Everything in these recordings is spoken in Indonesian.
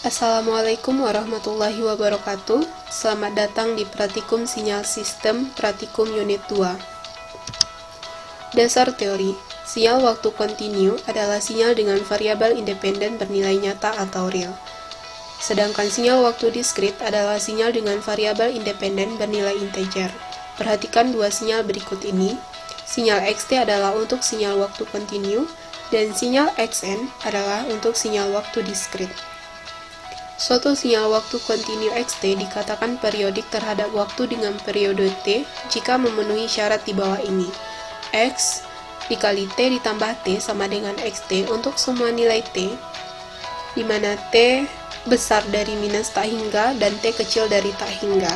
Assalamualaikum warahmatullahi wabarakatuh. Selamat datang di Praktikum Sinyal Sistem Praktikum Unit 2. Dasar teori. Sinyal waktu kontinu adalah sinyal dengan variabel independen bernilai nyata atau real. Sedangkan sinyal waktu diskrit adalah sinyal dengan variabel independen bernilai integer. Perhatikan dua sinyal berikut ini. Sinyal xt adalah untuk sinyal waktu kontinu dan sinyal xn adalah untuk sinyal waktu diskrit. Suatu sinyal waktu kontinu xt dikatakan periodik terhadap waktu dengan periode t jika memenuhi syarat di bawah ini. X dikali t ditambah t sama dengan xt untuk semua nilai t, di mana t besar dari minus tak hingga dan t kecil dari tak hingga.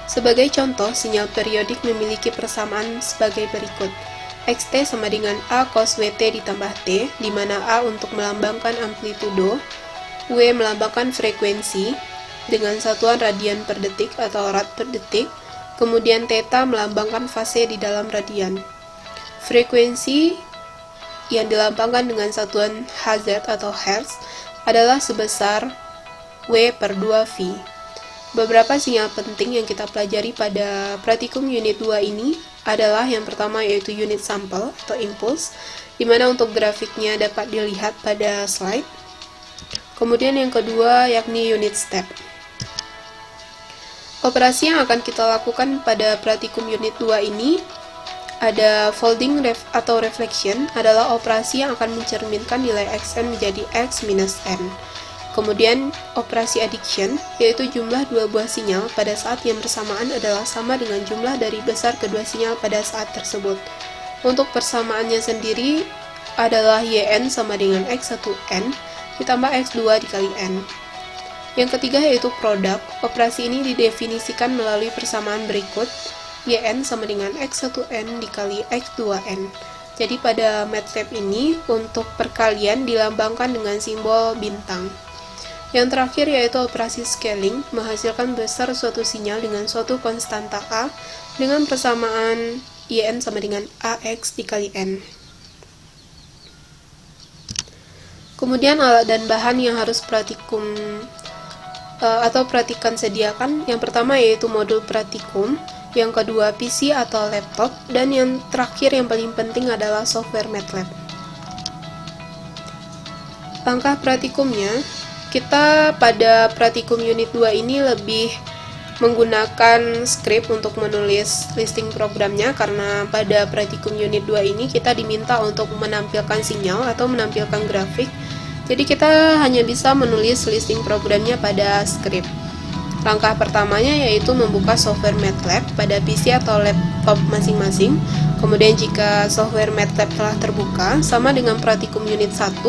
Sebagai contoh, sinyal periodik memiliki persamaan sebagai berikut. Xt sama dengan A cos Wt ditambah T, di mana A untuk melambangkan amplitudo, W melambangkan frekuensi dengan satuan radian per detik atau rad per detik, kemudian theta melambangkan fase di dalam radian. Frekuensi yang dilambangkan dengan satuan Hz atau Hertz adalah sebesar W per 2V. Beberapa sinyal penting yang kita pelajari pada praktikum unit 2 ini adalah yang pertama yaitu unit sampel atau impuls, di mana untuk grafiknya dapat dilihat pada slide. Kemudian yang kedua yakni unit step. Operasi yang akan kita lakukan pada praktikum unit 2 ini ada folding atau reflection adalah operasi yang akan mencerminkan nilai xn menjadi x minus n. Kemudian operasi addition yaitu jumlah dua buah sinyal pada saat yang bersamaan adalah sama dengan jumlah dari besar kedua sinyal pada saat tersebut. Untuk persamaannya sendiri adalah yn sama dengan x1n ditambah x2 dikali n. Yang ketiga yaitu produk. Operasi ini didefinisikan melalui persamaan berikut. Yn sama dengan x1n dikali x2n. Jadi pada MATLAB ini untuk perkalian dilambangkan dengan simbol bintang. Yang terakhir yaitu operasi scaling, menghasilkan besar suatu sinyal dengan suatu konstanta A dengan persamaan Yn sama dengan AX dikali N. Kemudian alat dan bahan yang harus praktikum atau praktikan sediakan, yang pertama yaitu modul praktikum, yang kedua PC atau laptop, dan yang terakhir yang paling penting adalah software MATLAB. Langkah praktikumnya, kita pada praktikum unit 2 ini lebih menggunakan script untuk menulis listing programnya, karena pada praktikum unit 2 ini kita diminta untuk menampilkan sinyal atau menampilkan grafik. Jadi kita hanya bisa menulis listing programnya pada script. Langkah pertamanya yaitu membuka software MATLAB pada PC atau laptop masing-masing. Kemudian jika software MATLAB telah terbuka, sama dengan praktikum unit 1,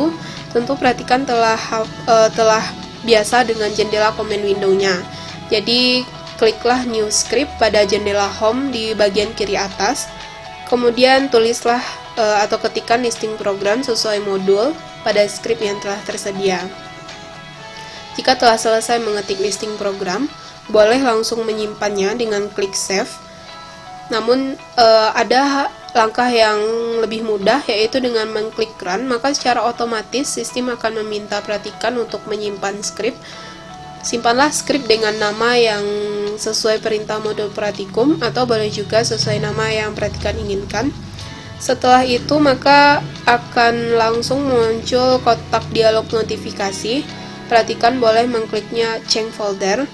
tentu perhatikan telah biasa dengan jendela command window-nya. Jadi kliklah new script pada jendela home di bagian kiri atas. Kemudian tulislah atau ketikkan listing program sesuai modul pada script yang telah tersedia. Jika telah selesai mengetik listing program, boleh langsung menyimpannya dengan klik save. Namun ada langkah yang lebih mudah, yaitu dengan mengklik run, maka secara otomatis sistem akan meminta perhatikan untuk menyimpan script. Simpanlah script dengan nama yang sesuai perintah modul praktikum, atau boleh juga sesuai nama yang perhatikan inginkan. Setelah itu maka akan langsung muncul kotak dialog notifikasi. Perhatikan boleh mengkliknya change folder.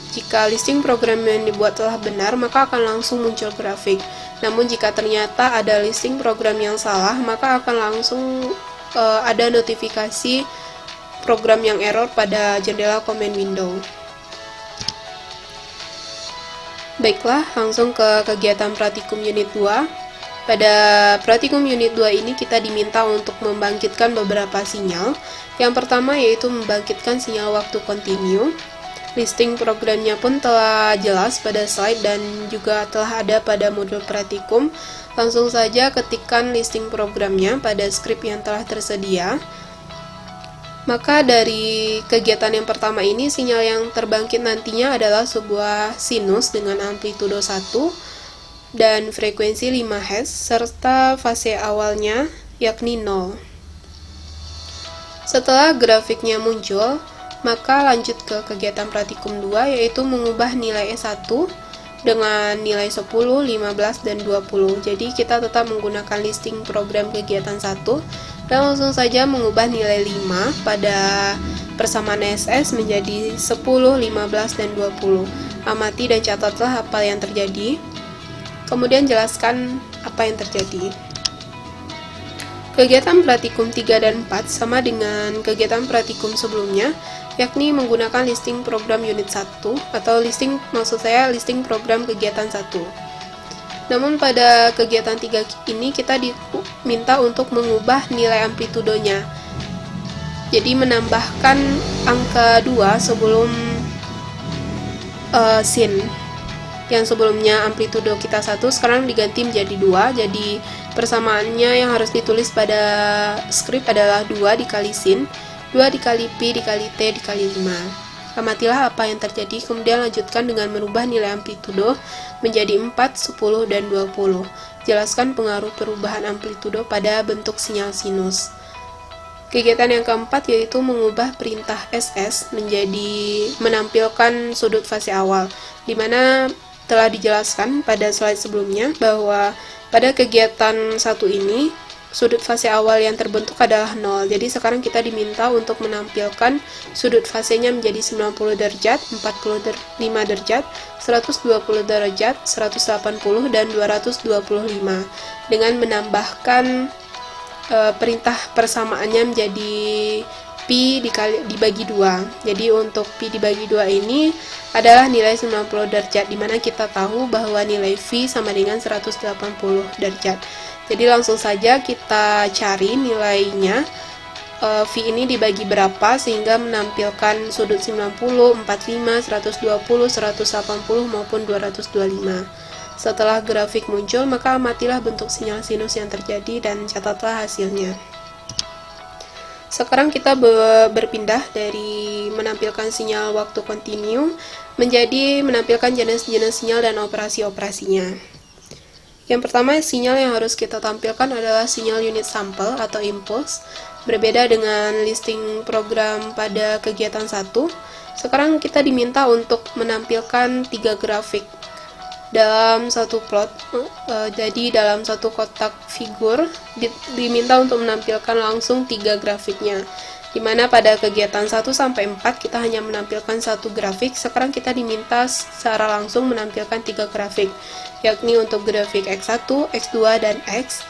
Jika listing program yang dibuat telah benar, maka akan langsung muncul grafik. Namun jika ternyata ada listing program yang salah, maka akan langsung ada notifikasi program yang error pada jendela command window. Baiklah, langsung ke kegiatan praktikum unit 2. Pada praktikum unit 2 ini kita diminta untuk membangkitkan beberapa sinyal. Yang pertama yaitu membangkitkan sinyal waktu kontinu. Listing programnya pun telah jelas pada slide dan juga telah ada pada modul praktikum. Langsung saja ketikkan listing programnya pada script yang telah tersedia. Maka dari kegiatan yang pertama ini, sinyal yang terbangkit nantinya adalah sebuah sinus dengan amplitudo 1 dan frekuensi 5 Hz serta fase awalnya yakni 0. Setelah grafiknya muncul, maka lanjut ke kegiatan praktikum 2, yaitu mengubah nilai S1 dengan nilai 10, 15, dan 20. Jadi kita tetap menggunakan listing program kegiatan 1 dan langsung saja mengubah nilai 5 pada persamaan SS menjadi 10, 15, dan 20. Amati dan catatlah apa yang terjadi. Kemudian jelaskan apa yang terjadi. Kegiatan praktikum 3 dan 4 sama dengan kegiatan praktikum sebelumnya, yakni menggunakan listing program unit 1 atau listing program kegiatan 1. Namun pada kegiatan 3 ini kita diminta untuk mengubah nilai amplitudonya. Jadi menambahkan angka 2 sebelum sin. Yang sebelumnya amplitudo kita 1 sekarang diganti menjadi 2. Jadi persamaannya yang harus ditulis pada skrip adalah 2 dikali sin, 2 dikali pi dikali t dikali 5. Amatilah apa yang terjadi, kemudian lanjutkan dengan merubah nilai amplitudo menjadi 4, 10, dan 20. Jelaskan pengaruh perubahan amplitudo pada bentuk sinyal sinus. Kegiatan yang keempat yaitu mengubah perintah SS menjadi menampilkan sudut fase awal, di mana telah dijelaskan pada slide sebelumnya bahwa pada kegiatan 1 ini sudut fase awal yang terbentuk adalah 0. Jadi sekarang kita diminta untuk menampilkan sudut fasenya menjadi 90 derajat, 45 derajat, 120 derajat, 180 dan 225 dengan menambahkan perintah persamaannya menjadi pi dibagi 2. Jadi untuk pi dibagi 2 ini adalah nilai 90 derajat, dimana kita tahu bahwa nilai V sama dengan 180 derajat. Jadi langsung saja kita cari nilainya, V ini dibagi berapa sehingga menampilkan sudut 90, 45, 120, 180 maupun 225. Setelah grafik muncul, maka amatilah bentuk sinyal sinus yang terjadi dan catatlah hasilnya. Sekarang kita berpindah dari menampilkan sinyal waktu kontinu menjadi menampilkan jenis-jenis sinyal dan operasi-operasinya. Yang pertama, sinyal yang harus kita tampilkan adalah sinyal unit sampel atau impulse. Berbeda dengan listing program pada kegiatan 1, sekarang kita diminta untuk menampilkan 3 grafik dalam satu plot. Jadi dalam satu kotak figur diminta untuk menampilkan langsung 3 grafiknya, dimana pada kegiatan 1 sampai 4 kita hanya menampilkan 1 grafik. Sekarang kita diminta secara langsung menampilkan 3 grafik, yakni untuk grafik X1, X2, dan X,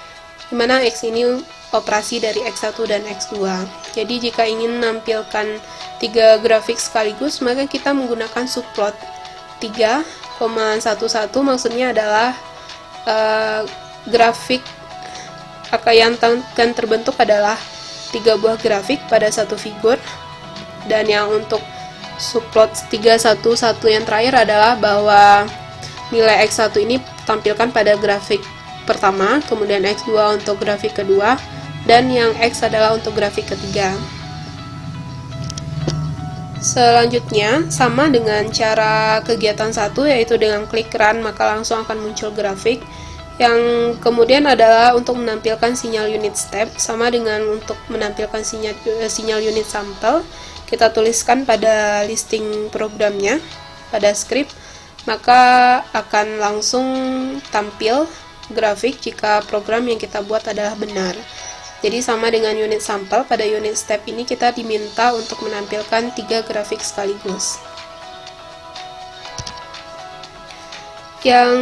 dimana X ini operasi dari X1 dan X2. Jadi jika ingin menampilkan 3 grafik sekaligus, maka kita menggunakan subplot 3,11, maksudnya adalah grafik yang akan terbentuk adalah 3 buah grafik pada satu figur, dan yang untuk subplot 311 yang terakhir adalah bahwa nilai X1 ini tampilkan pada grafik pertama, kemudian X2 untuk grafik kedua, dan yang X adalah untuk grafik ketiga. Selanjutnya, sama dengan cara kegiatan 1, yaitu dengan klik run maka langsung akan muncul grafik. Yang kemudian adalah untuk menampilkan sinyal unit step, sama dengan untuk menampilkan sinyal unit sampel. Kita tuliskan pada listing programnya, pada script, maka akan langsung tampil grafik jika program yang kita buat adalah benar. Jadi sama dengan unit sampel, pada unit step ini kita diminta untuk menampilkan 3 grafik sekaligus. Yang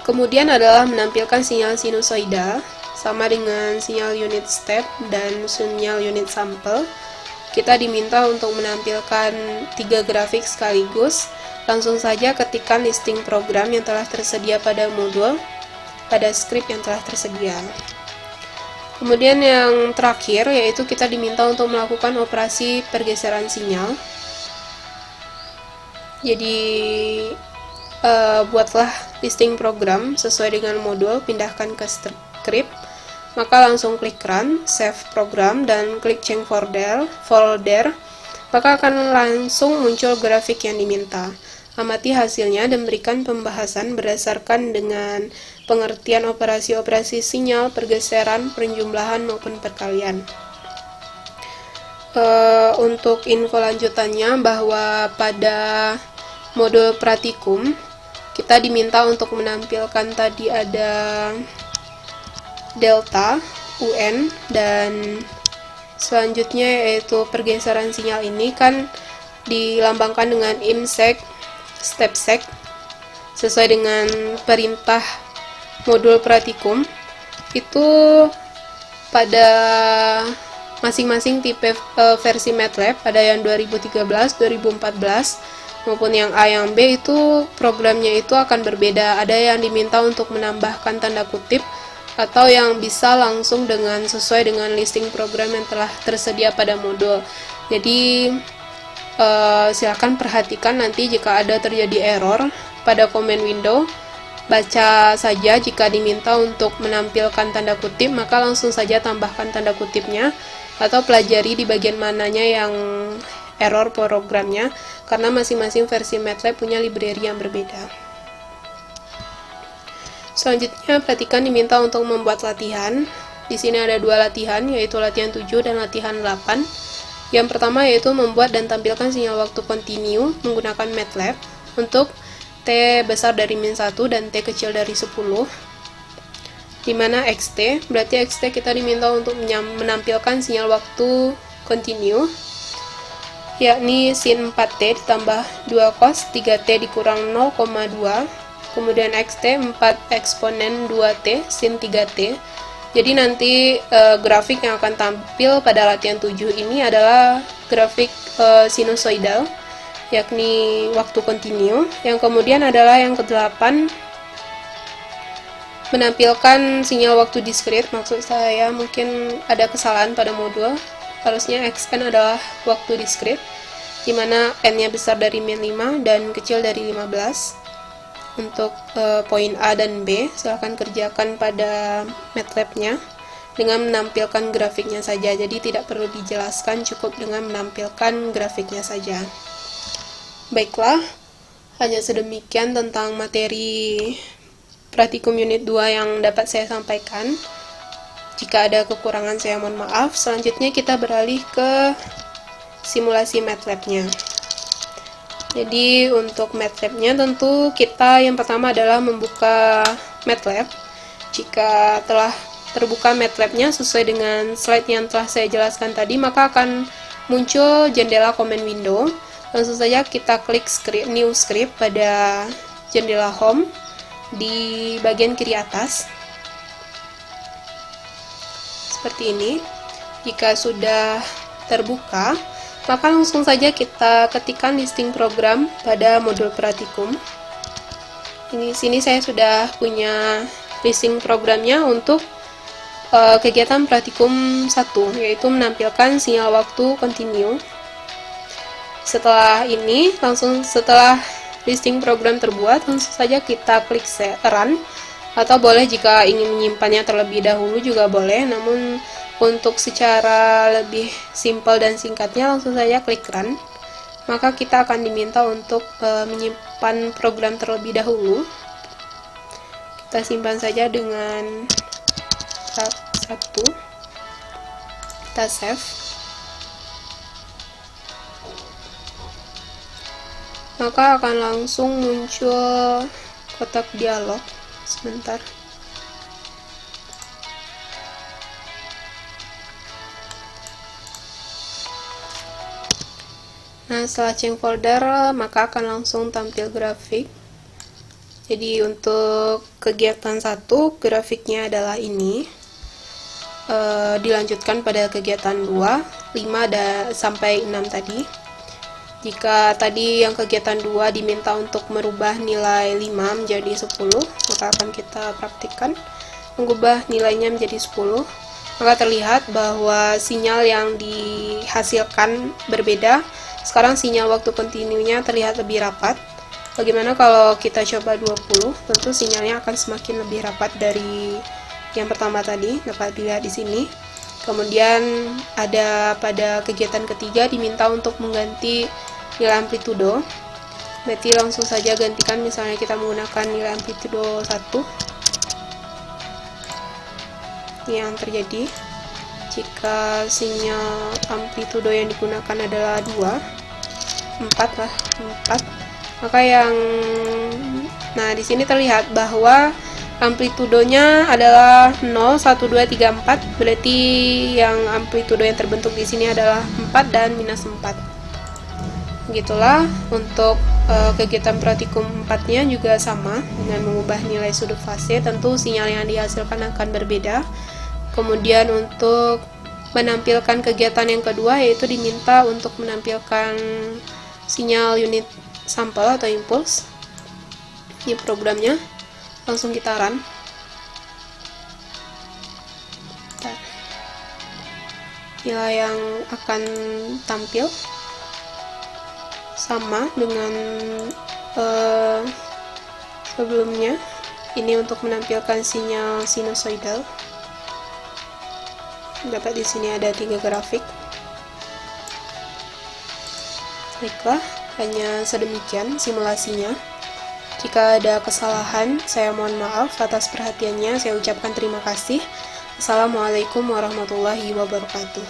kemudian adalah menampilkan sinyal sinusoida, sama dengan sinyal unit step dan sinyal unit sampel. Kita diminta untuk menampilkan 3 grafik sekaligus. Langsung saja ketikkan listing program yang telah tersedia pada modul, pada script yang telah tersedia. Kemudian yang terakhir yaitu kita diminta untuk melakukan operasi pergeseran sinyal. Jadi buatlah listing program sesuai dengan modul, pindahkan ke script, maka langsung klik run, save program, dan klik change folder, maka akan langsung muncul grafik yang diminta. Amati hasilnya dan berikan pembahasan berdasarkan dengan pengertian operasi-operasi sinyal, pergeseran, penjumlahan, maupun perkalian. Untuk info lanjutannya bahwa pada modul praktikum kita diminta untuk menampilkan tadi ada delta, UN, dan selanjutnya yaitu pergeseran sinyal ini kan dilambangkan dengan IMSEC, STEPSEC sesuai dengan perintah modul praktikum. Itu pada masing-masing tipe versi MATLAB, ada yang 2013, 2014 maupun yang A yang B, itu programnya itu akan berbeda. Ada yang diminta untuk menambahkan tanda kutip atau yang bisa langsung dengan sesuai dengan listing program yang telah tersedia pada modul. Jadi silakan perhatikan nanti jika ada terjadi error pada command window, baca saja. Jika diminta untuk menampilkan tanda kutip, maka langsung saja tambahkan tanda kutipnya, atau pelajari di bagian mananya yang error programnya, karena masing-masing versi MATLAB punya library yang berbeda. Selanjutnya, perhatikan diminta untuk membuat latihan. Di sini ada dua latihan, yaitu latihan 7 dan latihan 8. Yang pertama yaitu membuat dan tampilkan sinyal waktu kontinu menggunakan MATLAB untuk T besar dari -1 dan T kecil dari 10, dimana XT, berarti XT kita diminta untuk menampilkan sinyal waktu kontinu, yakni sin 4T ditambah 2 cos 3T dikurang 0,2, kemudian XT 4 eksponen 2T sin 3T. Jadi nanti grafik yang akan tampil pada latihan 7 ini adalah grafik sinusoidal, yakni waktu kontinu. Yang kemudian adalah yang ke-8, menampilkan sinyal waktu diskrit. Maksud saya mungkin ada kesalahan pada modul, harusnya XN adalah waktu diskrit, dimana N-nya besar dari -5 dan kecil dari 15. Untuk poin A dan B, silahkan kerjakan pada MATLAB-nya dengan menampilkan grafiknya saja, jadi tidak perlu dijelaskan, cukup dengan menampilkan grafiknya saja. Baiklah, hanya sedemikian tentang materi praktikum unit 2 yang dapat saya sampaikan. Jika ada kekurangan saya mohon maaf. Selanjutnya kita beralih ke simulasi MATLAB-nya. Jadi untuk MATLAB-nya tentu kita yang pertama adalah membuka MATLAB. Jika telah terbuka MATLAB-nya sesuai dengan slide yang telah saya jelaskan tadi, maka akan muncul jendela command window. Langsung saja kita klik New Script pada jendela Home di bagian kiri atas. Seperti ini. Jika sudah terbuka, maka langsung saja kita ketikkan listing program pada modul praktikum. Di sini saya sudah punya listing programnya untuk kegiatan praktikum 1, yaitu menampilkan sinyal waktu kontinu. Setelah ini, setelah listing program terbuat, langsung saja kita klik Run, atau boleh jika ingin menyimpannya terlebih dahulu juga boleh, namun untuk secara lebih simpel dan singkatnya langsung saja klik Run. Maka kita akan diminta untuk menyimpan program terlebih dahulu. Kita simpan saja dengan 1, kita save. Maka akan langsung muncul kotak dialog. Sebentar. Nah, setelah change folder, maka akan langsung tampil grafik. Jadi untuk kegiatan 1, grafiknya adalah ini. Dilanjutkan pada kegiatan 2, 5 sampai 6 tadi. Jika tadi yang kegiatan 2 diminta untuk merubah nilai 5 menjadi 10, maka akan kita praktikkan mengubah nilainya menjadi 10. Maka terlihat bahwa sinyal yang dihasilkan berbeda. Sekarang sinyal waktu kontinunya terlihat lebih rapat. Bagaimana kalau kita coba 20? Tentu sinyalnya akan semakin lebih rapat dari yang pertama tadi, dapat dilihat di sini. Kemudian ada pada kegiatan ketiga diminta untuk mengganti nilai amplitudo. Berarti langsung saja gantikan, misalnya kita menggunakan nilai amplitudo 1. Ini yang terjadi. Jika sinyal amplitudo yang digunakan adalah 4 lah, 4, maka di sini terlihat bahwa amplitudonya adalah 0, 1, 2, 3, 4, berarti yang amplitudo yang terbentuk di sini adalah 4 dan minus 4. Begitulah untuk kegiatan praktikum 4-nya juga sama dengan mengubah nilai sudut fase, tentu sinyal yang dihasilkan akan berbeda. Kemudian untuk menampilkan kegiatan yang kedua, yaitu diminta untuk menampilkan sinyal unit sampel atau impuls. Ini programnya, langsung kita run. Nilai yang akan tampil sama dengan sebelumnya. Ini untuk menampilkan sinyal sinusoidal. Dapat di sini ada 3 grafik. Baiklah, hanya sedemikian simulasinya. Jika ada kesalahan, saya mohon maaf atas perhatiannya. Saya ucapkan terima kasih. Assalamualaikum warahmatullahi wabarakatuh.